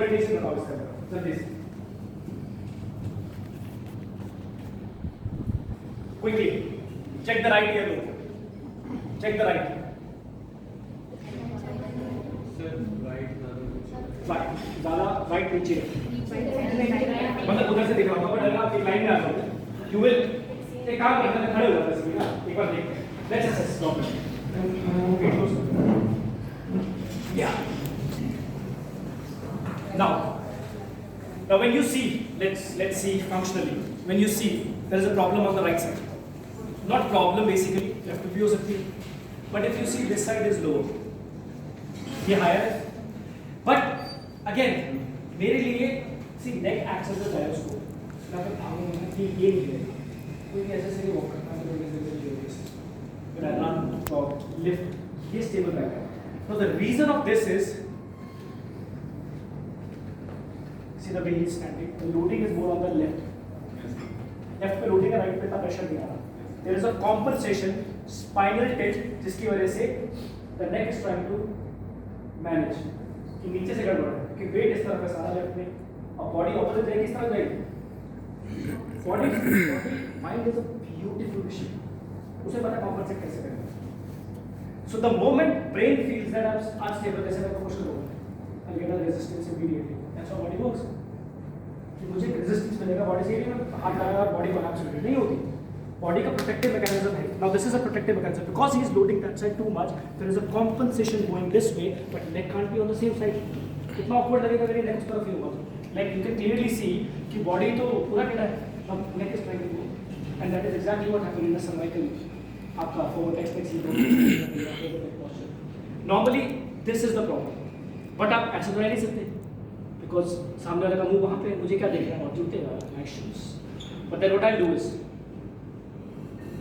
meditation बताओ इसका जल्दी से quickly check the right ear loop check the right ज़्यादा राइट नीचे मतलब उधर से दिख रहा होगा बट अगर आप एक लाइन में आ जाओगे यू विल एक काम करते हैं खड़े हो जाते हैं ना एक बार देखते हैं लेट्स असेस प्रॉब्लम या now when you see let's see functionally when you see there is a problem on the right side not problem basically you have to view something but if you see this side is lower ये higher है but again मेरे लिए see neck acts as a gyroscope मैं अगर भागूंगा कि ये नहीं है कोई ऐसे से वॉक करता है कोई ऐसे से when I run jog lift ये stable रहेगा so the reason of this is see the way he is standing the loading is more on the left पे loading है right पे इतना pressure नहीं आ रहा there is a compensation spinal tilt जिसकी वजह से the neck is trying to manage कि नीचे से गड़बड़ है कि वेट इस तरफ है सारा लेफ्ट में और बॉडी ऑपोजिट जाएगी किस तरह जाएगी body mind is a beautiful machine उसे पता कॉम्पनसेट कैसे करना so the moment brain feels that I am stable कैसे मैं पुश करूंगा I get a resistance immediately that's how body works कि मुझे रेजिस्टेंस मिलेगा बॉडी से मैं हाथ लगाया और बॉडी कोलैप्स नहीं होती body का protective mechanism है now this is a protective mechanism because he is loading that side too much there is a compensation going this way but neck can't be on the same side कितना awkward लगेगा अगर ये neck उस तरफ ही होगा like you can clearly see कि body तो पूरा टेढ़ा है अब neck is trying to go and that is exactly what happened in the cervical आपका forward extension normally this is the problem but आप ऐसे तो नहीं सकते because सामने वाले का मुंह वहाँ पे मुझे क्या देख रहा है और जूते my shoes but then what I'll do is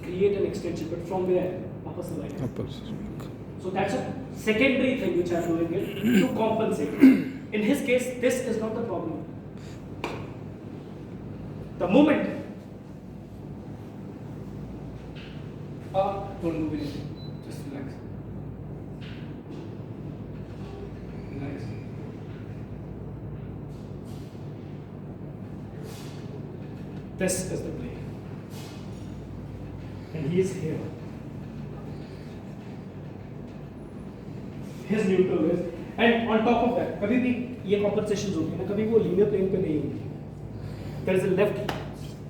create an extension, but from where? Upper cervical. So that's a secondary thing which I'm doing it to compensate. In his case, this is not the problem. The moment, don't move anything, just relax. Relax. This is the play. And he is here. His neutral is, and on top of that, कभी भी ये compensations होती है ना, कभी वो linear plane पे नहीं होती. There is a left,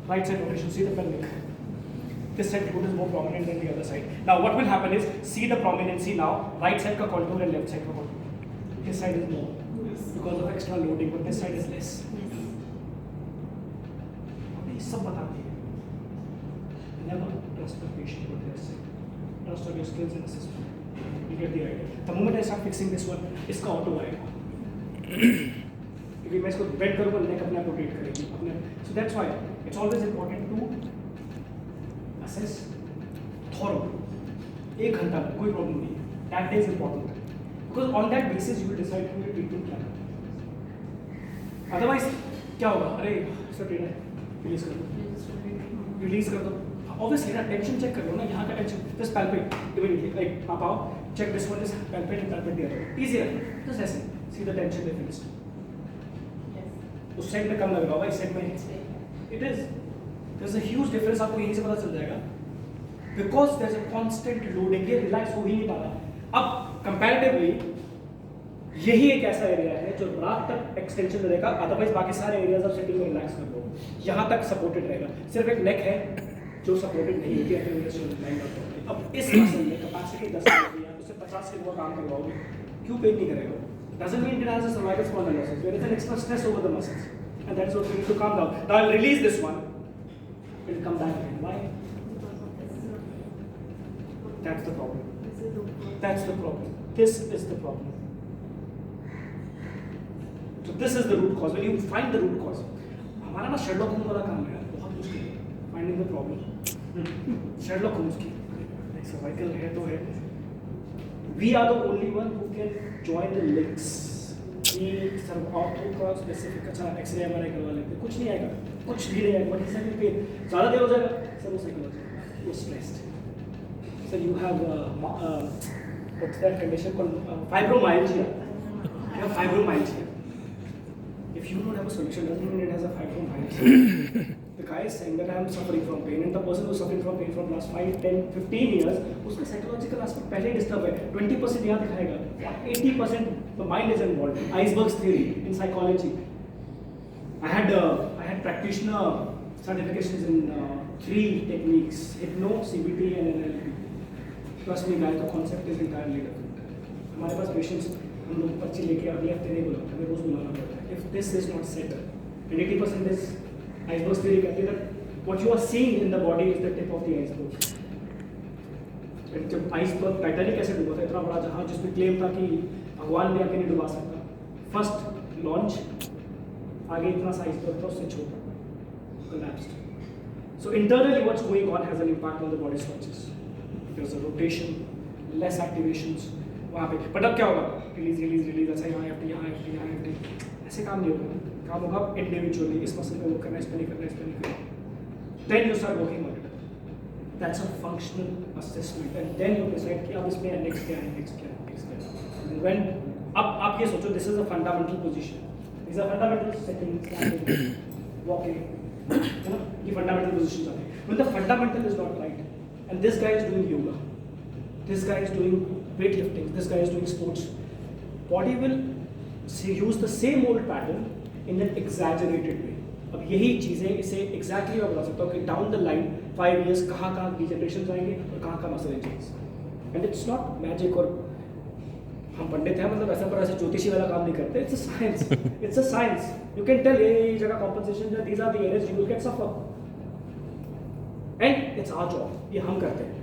right side rotation. See the pelvic. This side foot is more prominent than the other side. Now what will happen is, see the prominency now. Right side का contour and left side का contour. This side is more because of extra loading, but this side is less. ये सब बताती है. Never trust the patient what they are saying. Trust on your skills and assessment. You get the idea. The moment I start fixing this one, इसका auto आएगा. क्योंकि मैं इसको bend करूँगा, neck अपने आप rotate करेगी. So that's why it's always important to assess thoroughly. एक घंटा कोई problem नहीं. That day is important because on that basis you will decide who your treatment plan. Otherwise क्या होगा? अरे इसका टेढ़ा है, release कर दो. Obviously ना tension check कर लो ना यहाँ का tension just palpate immediately like आप आओ check this one is palpate and palpate the other easier just ऐसे see the tension difference उस साइड में कम लग रहा होगा इस साइड में it is there's a huge difference आपको यहीं से पता चल जाएगा because there's a constant loading ये relax हो ही नहीं पा रहा अब comparatively यही एक ऐसा एरिया है जो रात तक एक्सटेंशन देगा अदरवाइज बाकी सारे एरियाज आप सिटिंग में रिलैक्स कर लो यहाँ तक सपोर्टेड रहेगा सिर्फ एक नेक है जो सपोर्टेड नहीं होती है अब इस मसल में कैपेसिटी 10 होती है उससे 50 किलो का काम करवाओगे क्यों पेन नहीं करेगा doesn't mean it has a cervical spondylosis there is an extra stress over the muscles and that is what we need to calm down now I'll release this one it will come back again why that's the problem this is the problem so this is the root cause when you find the root cause हमारा ना Sherlock Holmes वाला काम है बहुत मुश्किल है finding the problem Sherlock Holmes की cervical है तो है we are the only one who can join the links we serve ortho का स्पेसिफिक अच्छा एक्सरे एमआरआई करवा लेते हैं कुछ नहीं आएगा कुछ भी नहीं आएगा बट इससे भी पेन ज़्यादा देर हो जाएगा सर वो साइकोलॉजी वो stressed sir you have what's that condition called fibromyalgia you have fibromyalgia if you don't have a solution, doesn't mean it has a fight from higher. The guy is saying that I am suffering from pain, and the person who is suffering from pain from last 5, 10, 15 years, उसका psychological aspect पहले ही disturb है. 20% यहाँ दिखाएगा, 80% the mind is involved. Iceberg theory in psychology. I had practitioner certifications in 3 techniques: hypno, CBT, and NLP. Trust me, guys, the concept is entirely different. हमारे पास patients हम लोग पर्ची लेके अगले हफ्ते नहीं बुलाते, हमें रोज बुलाना पड़ता है. If this is not set, and 80% is iceberg theory कहती है that what you are seeing in the body is the tip of the iceberg. जब iceberg टाइटैनिक कैसे डूबा था, इतना बड़ा जहाज जिसमें क्लेम था कि भगवान भी आके नहीं डुबा सकता. फर्स्ट लॉन्च आगे इतना सा iceberg था, उससे छोटा collapsed. So internally what's going on has an impact on the body structures. There's a rotation, less activations. वहाँ पे बट अब क्या होगा, रिलीज अच्छा यहाँ FT ऐसे काम नहीं होगा. काम होगा इंडिविजुअली, इस मसल पे वर्क करना, इस पे नहीं करना. Then you start working on it. That's a functional assessment, and then you decide कि अब इसमें नेक्स्ट क्या है. व्हेन अब आप ये सोचो, this is a fundamental position, this are fundamental setting, walking, है ना, ये फंडामेंटल पोजीशन आते हैं. When the fundamental is not right, and this guy is doing yoga, this guy is doing weightlifting, this guy is doing sports, body will use the same old pattern in an exaggerated way. अब यही चीज़ें इसे exactly मैं बता सकता हूँ कि down the line 5 years कहाँ degenerations आएंगे और कहाँ muscle injuries. And it's not magic, और हम पंडित हैं मतलब ऐसा पर ऐसे ज्योतिषी वाला काम नहीं करते. It's a science. It's a science. You can tell ये जगह compensation है, these are the areas you will get suffer. And it's our job, ये हम करते हैं,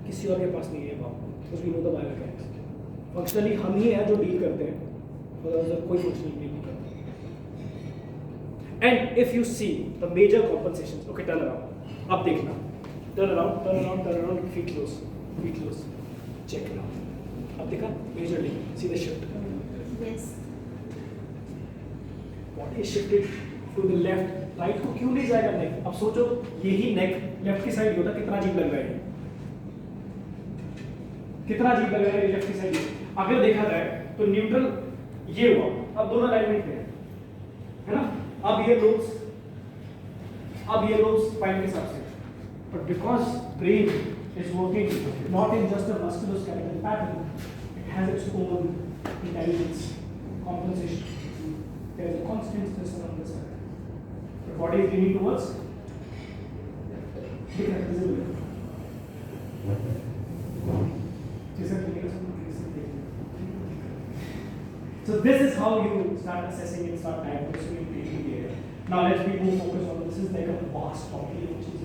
किसी और के पास नहीं है बाप, because we know the biomechanics. Functionally हम ही हैं जो डील करते हैं, और कोई फंक्शनली नहीं करता. And if you see the major compensations, okay turn around, अब देखना, turn around, feet close, check now. अब देखा majorly, see the shift. Yes. Body shifted to the left. Right को क्यों नहीं जाएगा नेक? अब सोचो यही नेक लेफ्ट की साइड होता, कितना अजीब लग रहा है, कितना अजीब लग रहा है लेफ्ट की साइड. अगर देखा जाए तो न्यूट्रल ये हुआ, अब दोनों अलाइनमेंट में है ना. अब ये लोब्स स्पाइन के हिसाब से, but because brain is working not in just a musculoskeletal pattern, it has its own intelligence, compensation. There is a constant stress on this side. The body is leaning towards visible. So this is how you start assessing and start diagnosing and treating the area. Now let's be more focused on this. Is like a vast topic which is